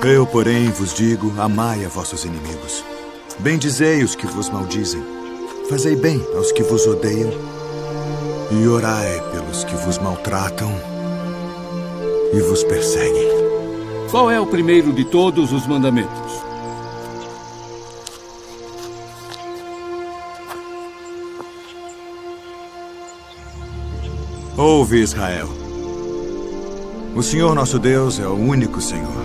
Eu, porém, vos digo, amai a vossos inimigos. Bendizei os que vos maldizem. Fazei bem aos que vos odeiam. E orai pelos que vos maltratam e vos perseguem. Qual é o primeiro de todos os mandamentos? Ouve, Israel. O Senhor nosso Deus é o único Senhor.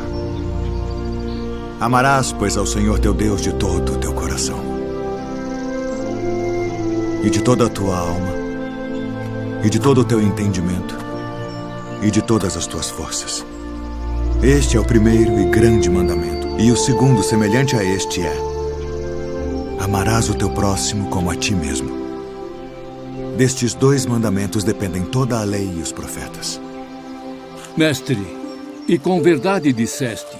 Amarás, pois, ao Senhor teu Deus de todo o teu coração, e de toda a tua alma, e de todo o teu entendimento, e de todas as tuas forças. Este é o primeiro e grande mandamento. E o segundo, semelhante a este, é: amarás o teu próximo como a ti mesmo. Destes 2 mandamentos dependem toda a lei e os profetas. Mestre, e com verdade disseste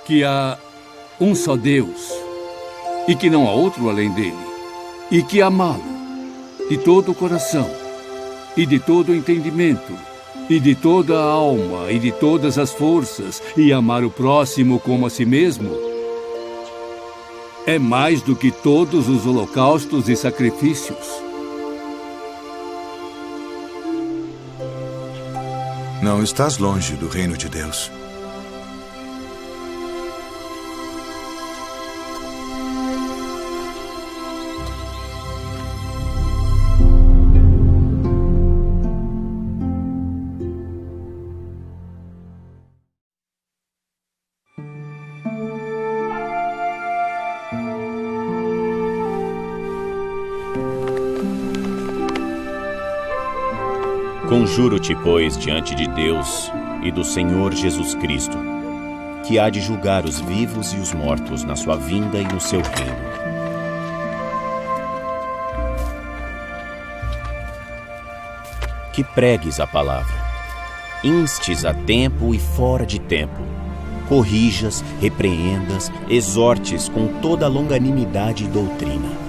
que há um só Deus e que não há outro além dele, e que amá-lo de todo o coração e de todo o entendimento e de toda a alma e de todas as forças, e amar o próximo como a si mesmo, é mais do que todos os holocaustos e sacrifícios. Não estás longe do reino de Deus. Conjuro-te, pois, diante de Deus e do Senhor Jesus Cristo, que há de julgar os vivos e os mortos na sua vinda e no seu reino. Que pregues a palavra, instes a tempo e fora de tempo, corrijas, repreendas, exortes com toda a longanimidade e doutrina.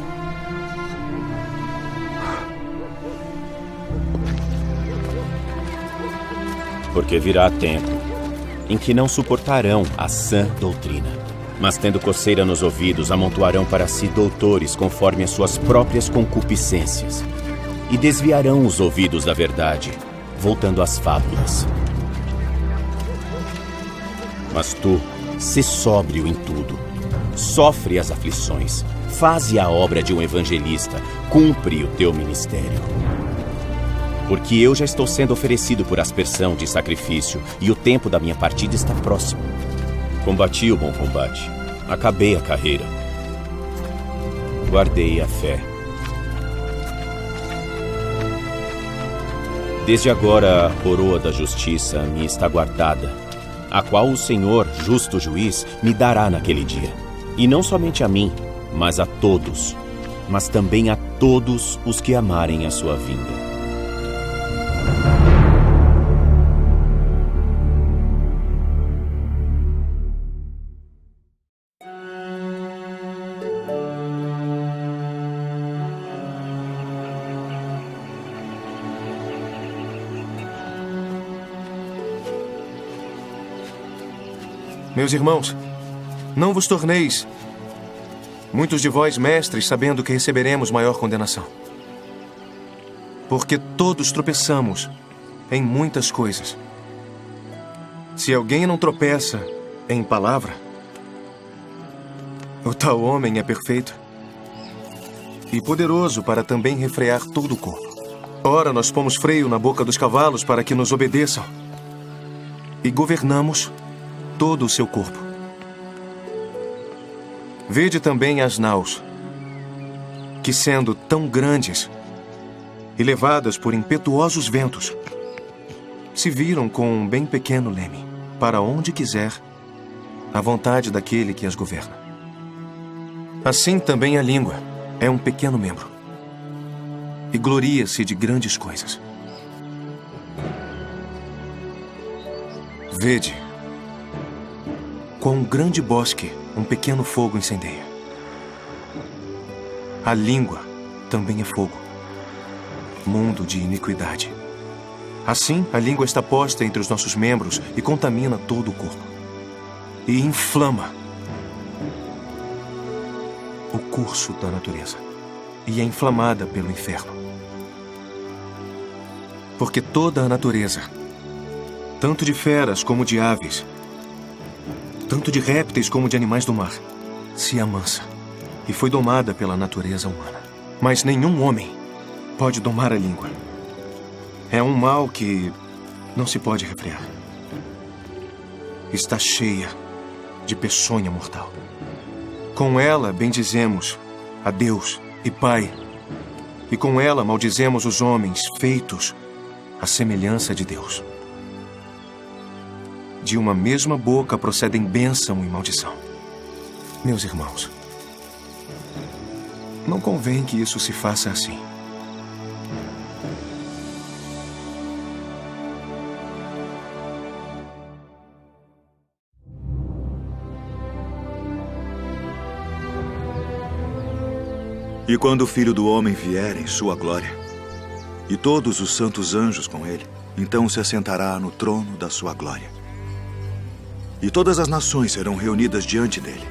Porque virá tempo em que não suportarão a sã doutrina, mas tendo coceira nos ouvidos, amontoarão para si doutores conforme as suas próprias concupiscências, e desviarão os ouvidos da verdade, voltando às fábulas. Mas tu, sê sóbrio em tudo, sofre as aflições, faze a obra de um evangelista, cumpre o teu ministério. Porque eu já estou sendo oferecido por aspersão de sacrifício, e o tempo da minha partida está próximo. Combati o bom combate, acabei a carreira, guardei a fé. Desde agora a coroa da justiça me está guardada, a qual o Senhor, justo juiz, me dará naquele dia. E não somente a mim, mas a todos, mas também a todos os que amarem a sua vinda. Meus irmãos, não vos torneis muitos de vós mestres, sabendo que receberemos maior condenação. Porque todos tropeçamos em muitas coisas. Se alguém não tropeça em palavra, o tal homem é perfeito e poderoso para também refrear todo o corpo. Ora, nós pomos freio na boca dos cavalos para que nos obedeçam e governamos todo o seu corpo. Vede também as naus, que sendo tão grandes e levadas por impetuosos ventos, se viram com um bem pequeno leme, para onde quiser, à vontade daquele que as governa. Assim também a língua é um pequeno membro, e gloria-se de grandes coisas. Vede quão grande bosque um pequeno fogo incendeia. A língua também é fogo, mundo de iniquidade. Assim, a língua está posta entre os nossos membros e contamina todo o corpo. e inflama o curso da natureza e é inflamada pelo inferno. Porque toda a natureza, tanto de feras como de aves, tanto de répteis como de animais do mar, se amansa e foi domada pela natureza humana. Mas nenhum homem pode domar a língua. É um mal que não se pode refrear. Está cheia de peçonha mortal. Com ela bendizemos a Deus e Pai, e com ela maldizemos os homens feitos à semelhança de Deus. De uma mesma boca procedem bênção e maldição. Meus irmãos, não convém que isso se faça assim. E quando o Filho do Homem vier em sua glória, e todos os santos anjos com ele, então se assentará no trono da sua glória. E todas as nações serão reunidas diante dele.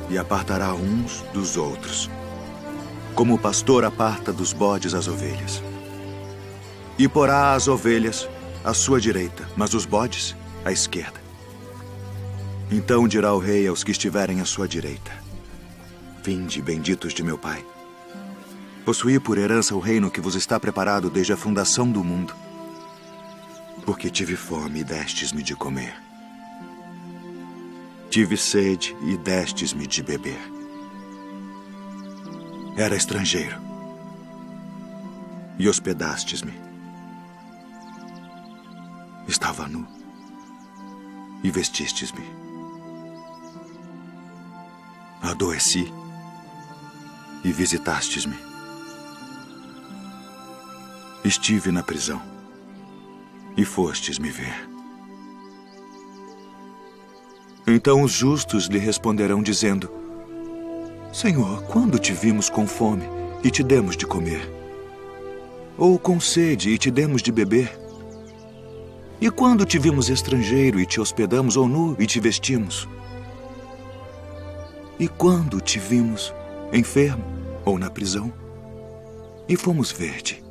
E apartará uns dos outros, como o pastor aparta dos bodes as ovelhas. E porá as ovelhas à sua direita, mas os bodes à esquerda. Então dirá o rei aos que estiverem à sua direita: Vinde, benditos de meu Pai. Possuí por herança o reino que vos está preparado desde a fundação do mundo. Porque tive fome e destes-me de comer. Tive sede e destes-me de beber. Era estrangeiro e hospedastes-me. Estava nu e vestistes-me. Adoeci e visitastes-me. Estive na prisão e fostes me ver. Então os justos lhe responderão dizendo: Senhor, quando te vimos com fome e te demos de comer? Ou com sede e te demos de beber? E quando te vimos estrangeiro e te hospedamos, ou nu e te vestimos? E quando te vimos enfermo ou na prisão e fomos ver-te?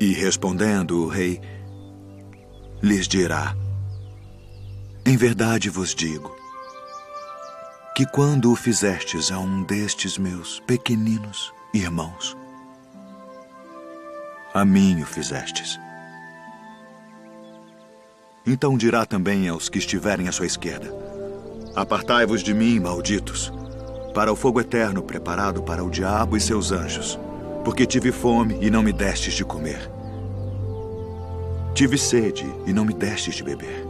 E respondendo o rei, lhes dirá: Em verdade vos digo que quando o fizestes a um destes meus pequeninos irmãos, a mim o fizestes. Então dirá também aos que estiverem à sua esquerda: Apartai-vos de mim, malditos, para o fogo eterno preparado para o diabo e seus anjos, porque tive fome e não me destes de comer. Tive sede e não me destes de beber.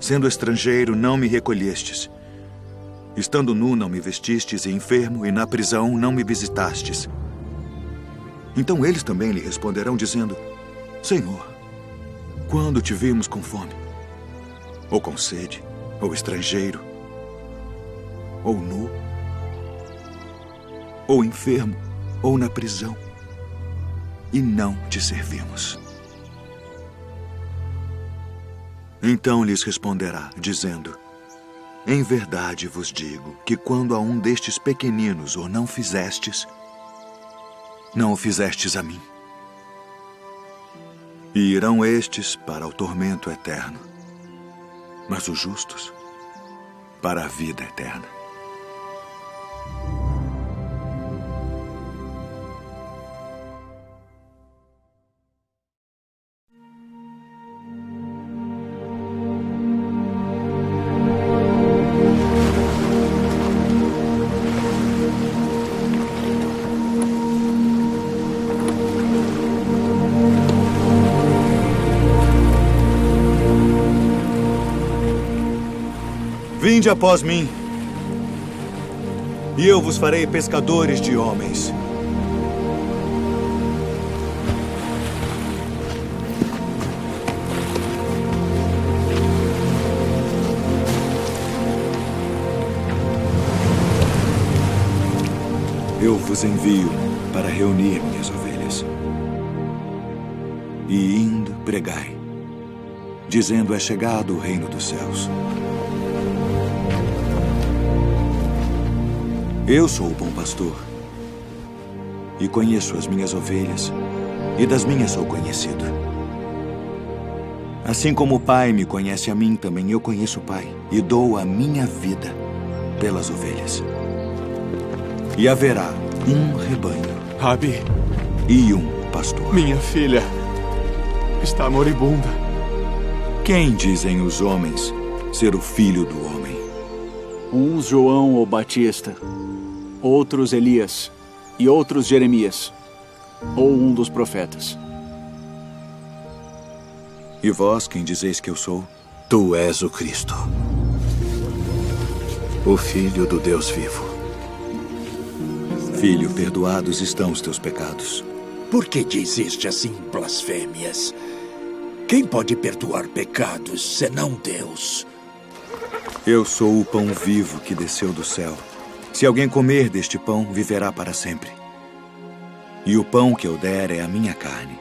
Sendo estrangeiro, não me recolhestes. Estando nu, não me vestistes, e enfermo, e na prisão, não me visitastes. Então eles também lhe responderão, dizendo: Senhor, quando te vimos com fome, ou com sede, ou estrangeiro, ou nu, ou enfermo, ou na prisão, e não te servimos? Então lhes responderá, dizendo: Em verdade vos digo que quando a um destes pequeninos o não fizestes, não o fizestes a mim. E irão estes para o tormento eterno, mas os justos para a vida eterna. Vinde após mim, e eu vos farei pescadores de homens. Eu vos envio para reunir minhas ovelhas. E indo, pregai: dizendo: é chegado o reino dos céus. Eu sou o bom pastor e conheço as minhas ovelhas, e das minhas sou conhecido. Assim como o Pai me conhece a mim, também eu conheço o Pai, e dou a minha vida pelas ovelhas. E haverá um rebanho Rabi, e um pastor. minha filha está moribunda. Quem dizem os homens ser o filho do homem? Uns João ou Batista, outros Elias e outros Jeremias, ou um dos profetas. E vós, quem dizeis que eu sou? Tu és o Cristo, o Filho do Deus vivo. Filho, perdoados estão os teus pecados. Por que dizeste assim blasfêmias? Quem pode perdoar pecados senão Deus? Eu sou o pão vivo que desceu do céu. Se alguém comer deste pão, viverá para sempre. E o pão que eu der é a minha carne,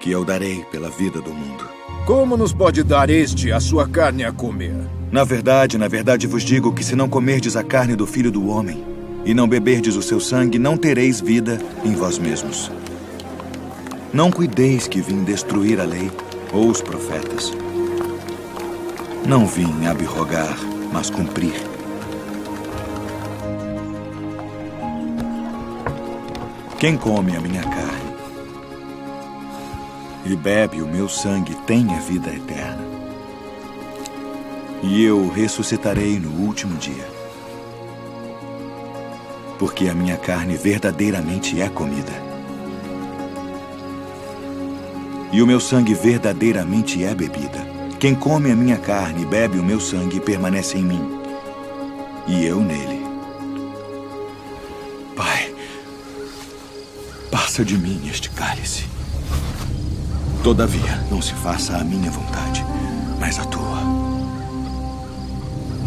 que eu darei pela vida do mundo. Como nos pode dar este a sua carne a comer? Na verdade vos digo que se não comerdes a carne do Filho do Homem e não beberdes o seu sangue, não tereis vida em vós mesmos. Não cuideis que vim destruir a lei ou os profetas. Não vim abrogar, mas cumprir. Quem come a minha carne e bebe o meu sangue tem a vida eterna. E eu ressuscitarei no último dia. Porque a minha carne verdadeiramente é comida. E o meu sangue verdadeiramente é bebida. Quem come a minha carne e bebe o meu sangue permanece em mim, e eu nele. Pai, passa de mim este cálice. Todavia, não se faça a minha vontade, mas a tua.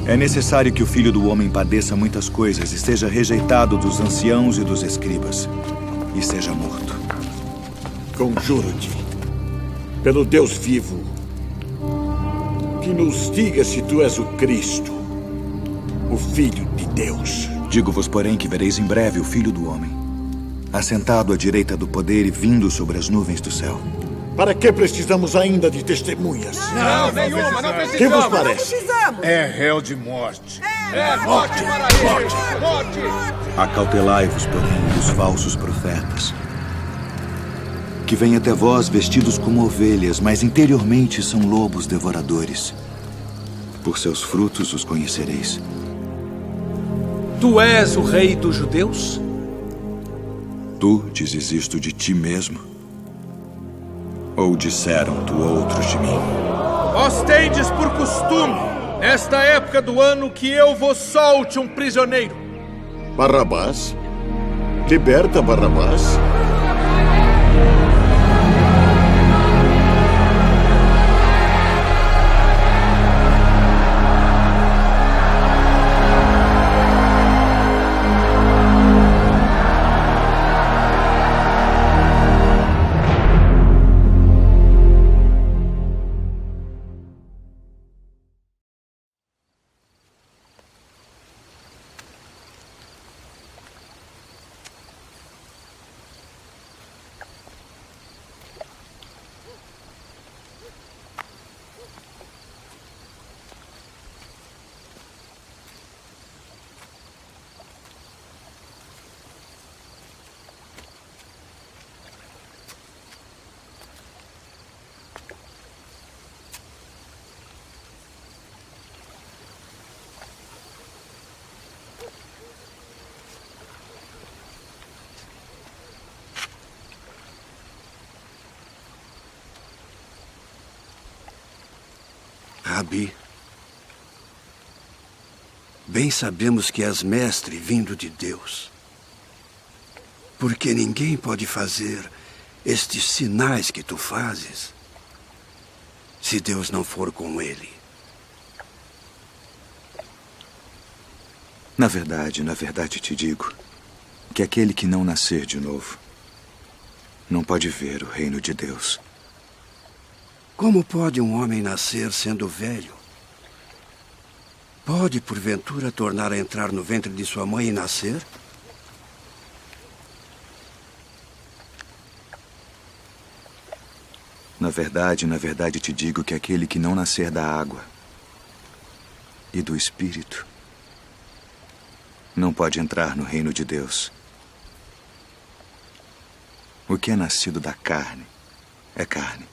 É necessário que o Filho do Homem padeça muitas coisas e seja rejeitado dos anciãos e dos escribas, e seja morto. Conjuro-te, pelo Deus vivo, que nos diga se tu és o Cristo, o Filho de Deus. Digo-vos, porém, que vereis em breve o Filho do Homem, assentado à direita do poder e vindo sobre as nuvens do céu. Para que precisamos ainda de testemunhas? Não precisamos. Que vos parece? É réu de morte. Morte! Morte! Acautelai-vos, porém, dos falsos profetas, que vêm até vós vestidos como ovelhas, mas interiormente são lobos devoradores. Por seus frutos os conhecereis. Tu és o rei dos judeus? Tu dizes isto de ti mesmo? Ou disseram-te outros de mim? Vós tendes por costume, nesta época do ano, que eu vos solte um prisioneiro. Barrabás? Liberta Barrabás? Rabi, bem sabemos que és mestre vindo de Deus, porque ninguém pode fazer estes sinais que tu fazes se Deus não for com ele. Na verdade te digo que aquele que não nascer de novo não pode ver o reino de Deus. Como pode um homem nascer sendo velho? Pode, porventura, tornar a entrar no ventre de sua mãe e nascer? Na verdade te digo que aquele que não nascer da água e do Espírito não pode entrar no reino de Deus. O que é nascido da carne é carne.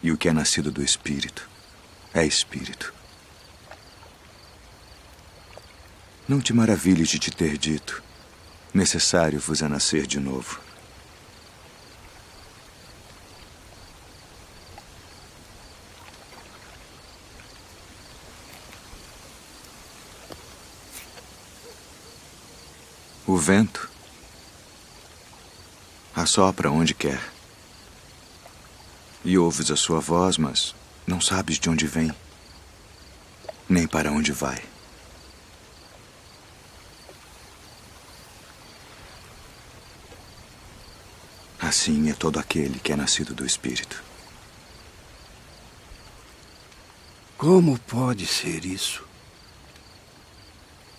E o que é nascido do Espírito é Espírito. Não te maravilhes de te ter dito: necessário vos é nascer de novo. O vento assopra onde quer. E ouves a sua voz, mas não sabes de onde vem, nem para onde vai. Assim é todo aquele que é nascido do Espírito. Como pode ser isso?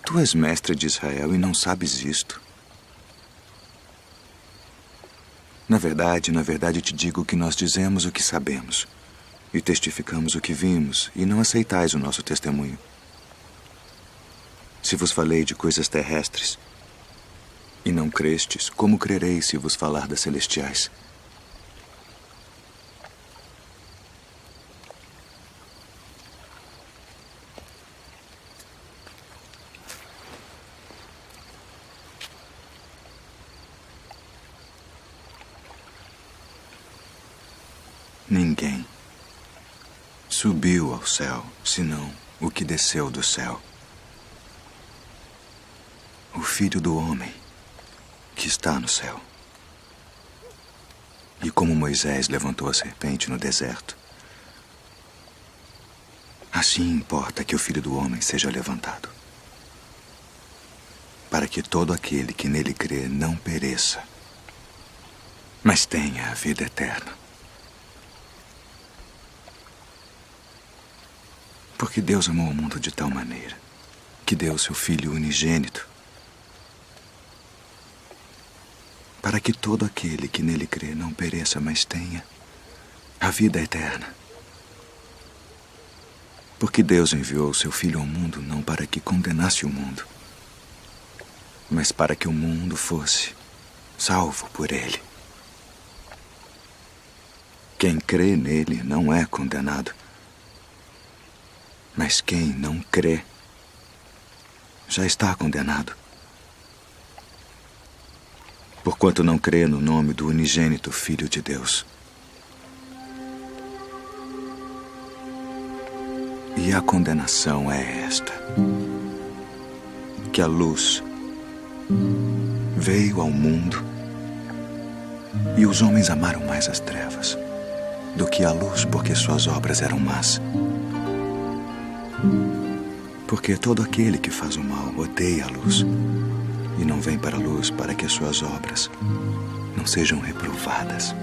Tu és mestre de Israel e não sabes isto. Na verdade te digo que nós dizemos o que sabemos e testificamos o que vimos, e não aceitais o nosso testemunho. Se vos falei de coisas terrestres e não crestes, como crereis se vos falar das celestiais? Ninguém subiu ao céu, senão o que desceu do céu. O Filho do Homem que está no céu. E como Moisés levantou a serpente no deserto, assim importa que o Filho do Homem seja levantado, para que todo aquele que nele crê não pereça, mas tenha a vida eterna. Porque Deus amou o mundo de tal maneira que deu seu Filho unigênito, para que todo aquele que nele crê não pereça, mas tenha a vida eterna. Porque Deus enviou seu Filho ao mundo não para que condenasse o mundo, mas para que o mundo fosse salvo por ele. Quem crê nele não é condenado, mas quem não crê já está condenado, porquanto não crê no nome do unigênito Filho de Deus. E a condenação é esta: que a luz veio ao mundo e os homens amaram mais as trevas do que a luz, porque suas obras eram más. Porque todo aquele que faz o mal odeia a luz e não vem para a luz, para que as suas obras não sejam reprovadas.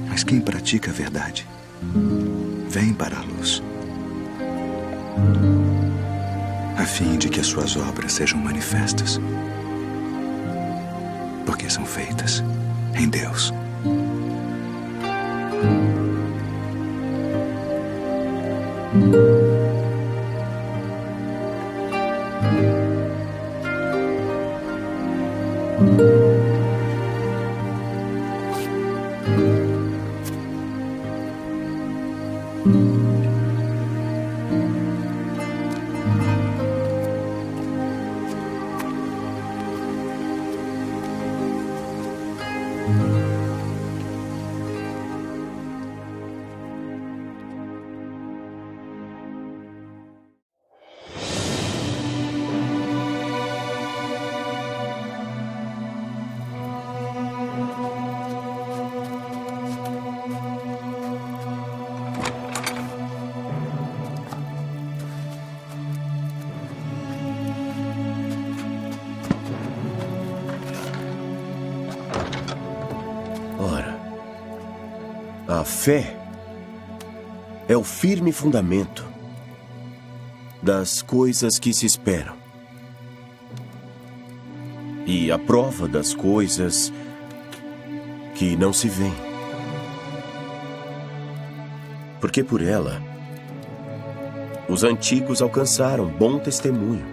Mas quem pratica a verdade vem para a luz, a fim de que as suas obras sejam manifestas, porque são feitas em Deus. A fé é o firme fundamento das coisas que se esperam e a prova das coisas que não se veem. Porque por ela, os antigos alcançaram bom testemunho.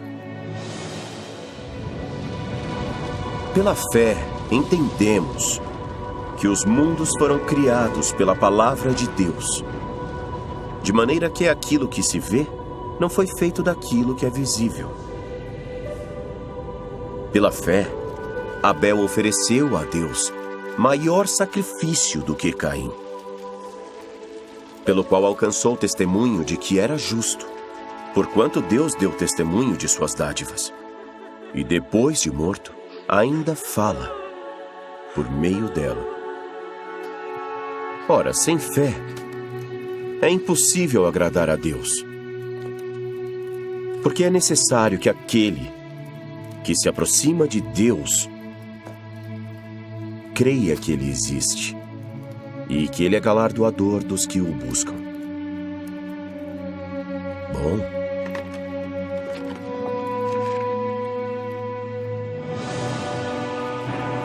Pela fé, entendemos que os mundos foram criados pela palavra de Deus, de maneira que aquilo que se vê não foi feito daquilo que é visível. Pela fé, Abel ofereceu a Deus maior sacrifício do que Caim, pelo qual alcançou testemunho de que era justo, porquanto Deus deu testemunho de suas dádivas. E depois de morto, ainda fala por meio dela. Ora, sem fé, é impossível agradar a Deus, porque é necessário que aquele que se aproxima de Deus creia que Ele existe e que Ele é galardoador dos que o buscam. Bom,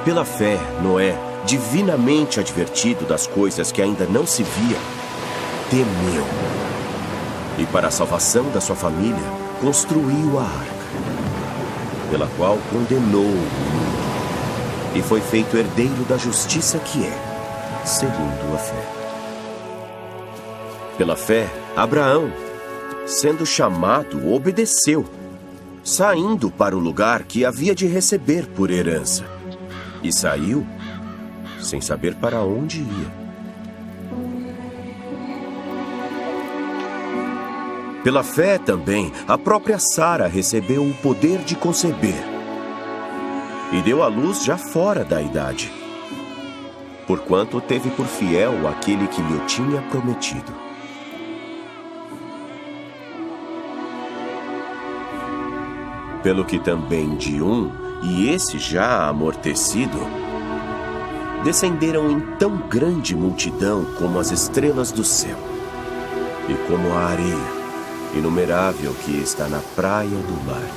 pela fé, Noé, divinamente advertido das coisas que ainda não se viam, temeu e, para a salvação da sua família, construiu a arca, pela qual condenou o mundo e foi feito herdeiro da justiça que é, segundo a fé. Pela fé, Abraão, sendo chamado, obedeceu, saindo para o lugar que havia de receber por herança, e saiu sem saber para onde ia. Pela fé também, a própria Sara recebeu o poder de conceber e deu à luz já fora da idade, porquanto teve por fiel aquele que lhe tinha prometido. Pelo que também de um, e esse já amortecido, descenderam em tão grande multidão como as estrelas do céu, e como a areia inumerável que está na praia do mar.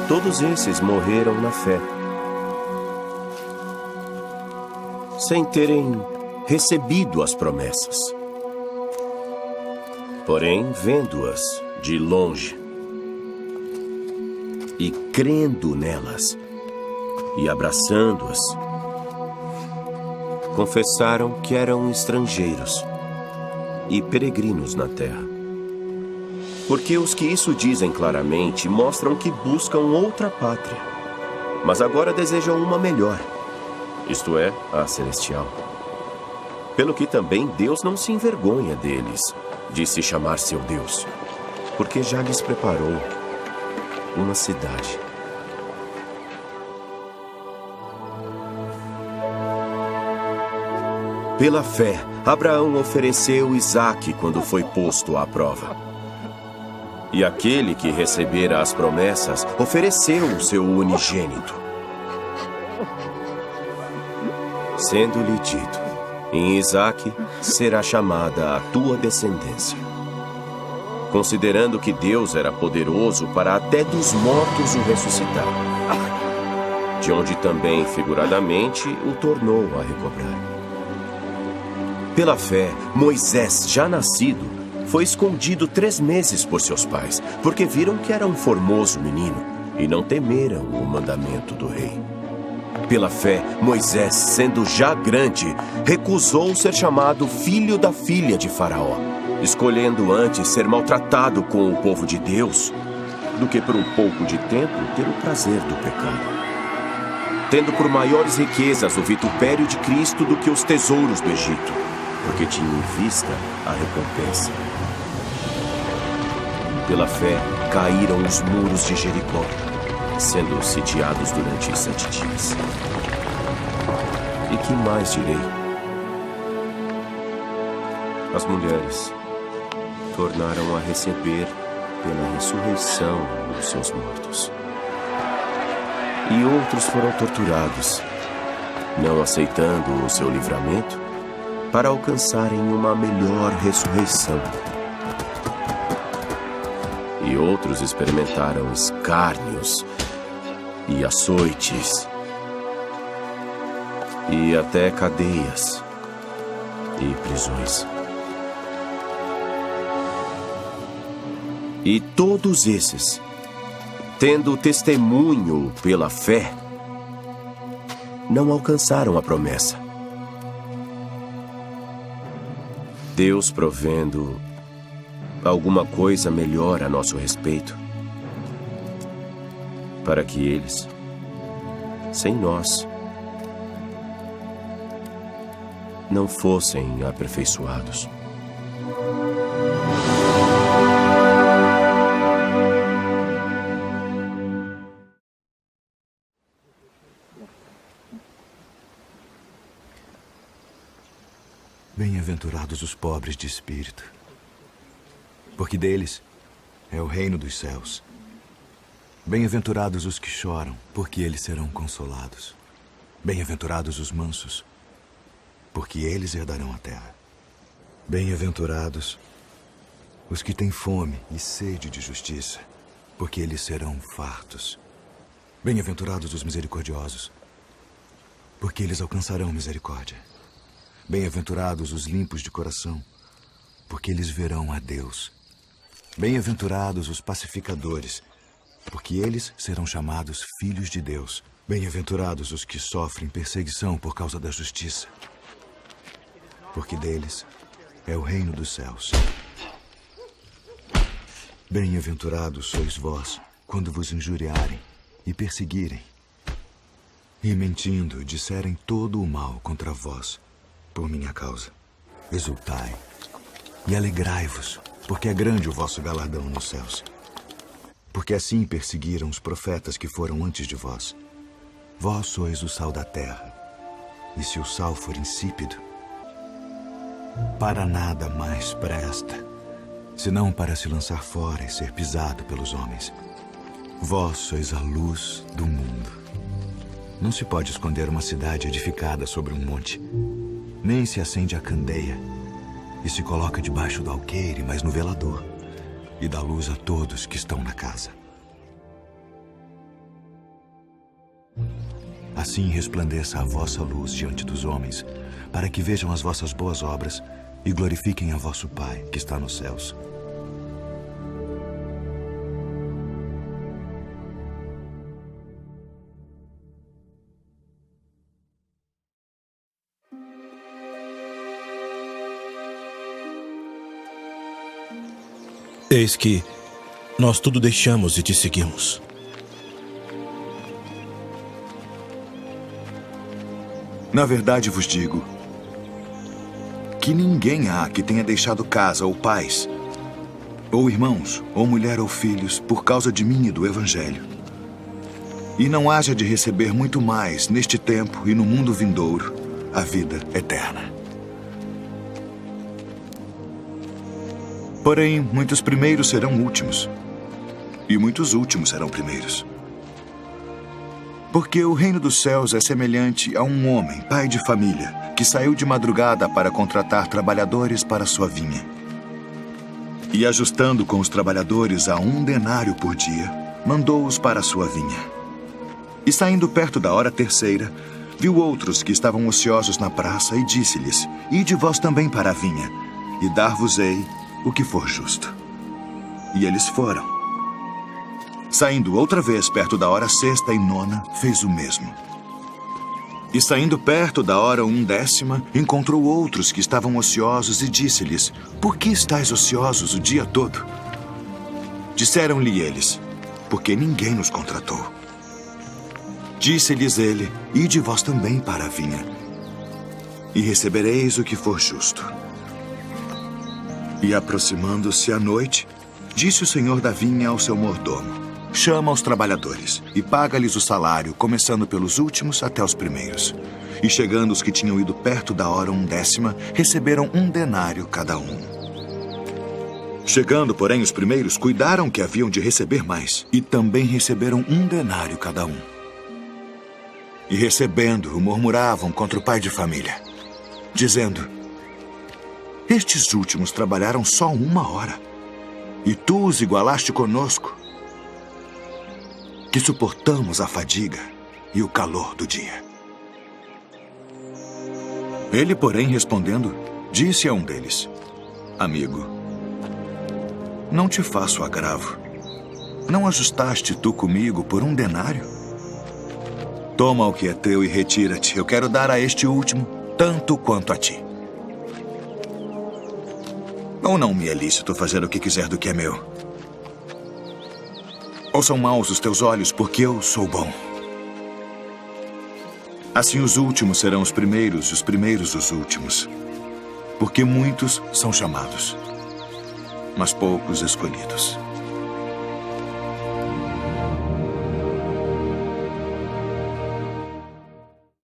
Todos esses morreram na fé, sem terem recebido as promessas. Porém, vendo-as de longe e crendo nelas e abraçando-as, confessaram que eram estrangeiros e peregrinos na terra. Porque os que isso dizem claramente mostram que buscam outra pátria, mas agora desejam uma melhor, isto é, a celestial. Pelo que também Deus não se envergonha deles, de se chamar seu Deus, porque já lhes preparou uma cidade. Pela fé, Abraão ofereceu Isaque quando foi posto à prova. E aquele que recebera as promessas ofereceu o seu unigênito, sendo-lhe dito: em Isaque será chamada a tua descendência. Considerando que Deus era poderoso para até dos mortos o ressuscitar, de onde também figuradamente o tornou a recobrar. Pela fé, Moisés, já nascido, foi escondido 3 meses por seus pais, porque viram que era um formoso menino e não temeram o mandamento do rei. Pela fé, Moisés, sendo já grande, recusou ser chamado filho da filha de Faraó, escolhendo antes ser maltratado com o povo de Deus, do que por um pouco de tempo ter o prazer do pecado, tendo por maiores riquezas o vitupério de Cristo do que os tesouros do Egito, porque tinha em vista a recompensa. Pela fé, caíram os muros de Jericó, sendo sitiados durante 7 dias. E que mais direi? As mulheres tornaram a receber pela ressurreição os seus mortos. E outros foram torturados, não aceitando o seu livramento, para alcançarem uma melhor ressurreição. E outros experimentaram escárnios e açoites e até cadeias e prisões. E todos esses, tendo testemunho pela fé, não alcançaram a promessa. Deus provendo alguma coisa melhor a nosso respeito, para que eles, sem nós, não fossem aperfeiçoados. Bem-aventurados os pobres de espírito, porque deles é o reino dos céus. Bem-aventurados os que choram, porque eles serão consolados. Bem-aventurados os mansos, porque eles herdarão a terra. Bem-aventurados os que têm fome e sede de justiça, porque eles serão fartos. Bem-aventurados os misericordiosos, porque eles alcançarão misericórdia. Bem-aventurados os limpos de coração, porque eles verão a Deus. Bem-aventurados os pacificadores, porque eles serão chamados filhos de Deus. Bem-aventurados os que sofrem perseguição por causa da justiça, porque deles é o reino dos céus. Bem-aventurados sois vós, quando vos injuriarem e perseguirem, e mentindo disserem todo o mal contra vós, por minha causa. Exultai e alegrai-vos, porque é grande o vosso galardão nos céus. Porque assim perseguiram os profetas que foram antes de vós. Vós sois o sal da terra, e se o sal for insípido, para nada mais presta, senão para se lançar fora e ser pisado pelos homens. Vós sois a luz do mundo. Não se pode esconder uma cidade edificada sobre um monte, nem se acende a candeia e se coloca debaixo do alqueire, mas no velador, e dá luz a todos que estão na casa. Assim resplandeça a vossa luz diante dos homens, para que vejam as vossas boas obras e glorifiquem a vosso Pai que está nos céus. Eis que nós tudo deixamos e te seguimos. Na verdade vos digo que ninguém há que tenha deixado casa ou pais, ou irmãos, ou mulher ou filhos, por causa de mim e do Evangelho, e não haja de receber muito mais neste tempo e no mundo vindouro a vida eterna. Porém, muitos primeiros serão últimos, e muitos últimos serão primeiros. Porque o reino dos céus é semelhante a um homem, pai de família, que saiu de madrugada para contratar trabalhadores para sua vinha. E ajustando com os trabalhadores a 1 denário por dia, mandou-os para a sua vinha. E saindo perto da hora terceira, viu outros que estavam ociosos na praça e disse-lhes: Ide vós também para a vinha, e dar-vos-ei o que for justo. E eles foram. Saindo outra vez perto da hora sexta e nona, fez o mesmo. E saindo perto da hora 1/10, encontrou outros que estavam ociosos e disse-lhes: Por que estáis ociosos o dia todo? Disseram-lhe eles: Porque ninguém nos contratou. Disse-lhes ele: Ide vós também para a vinha, e recebereis o que for justo. E aproximando-se a noite, disse o senhor da vinha ao seu mordomo: Chama os trabalhadores e paga-lhes o salário, começando pelos últimos até os primeiros. E chegando os que tinham ido perto da hora 1/10, receberam 1 denário cada um. Chegando, porém, os primeiros cuidaram que haviam de receber mais, e também receberam 1 denário cada um. E recebendo-o, murmuravam contra o pai de família, dizendo: Estes últimos trabalharam só 1 hora. E tu os igualaste conosco, que suportamos a fadiga e o calor do dia. Ele, porém, respondendo, disse a um deles: Amigo, não te faço agravo. Não ajustaste tu comigo por 1 denário? Toma o que é teu e retira-te. Eu quero dar a este último tanto quanto a ti. Ou não me é lícito fazer o que quiser do que é meu? Ou são maus os teus olhos porque eu sou bom? Assim os últimos serão os primeiros, e os primeiros os últimos. Porque muitos são chamados, mas poucos escolhidos.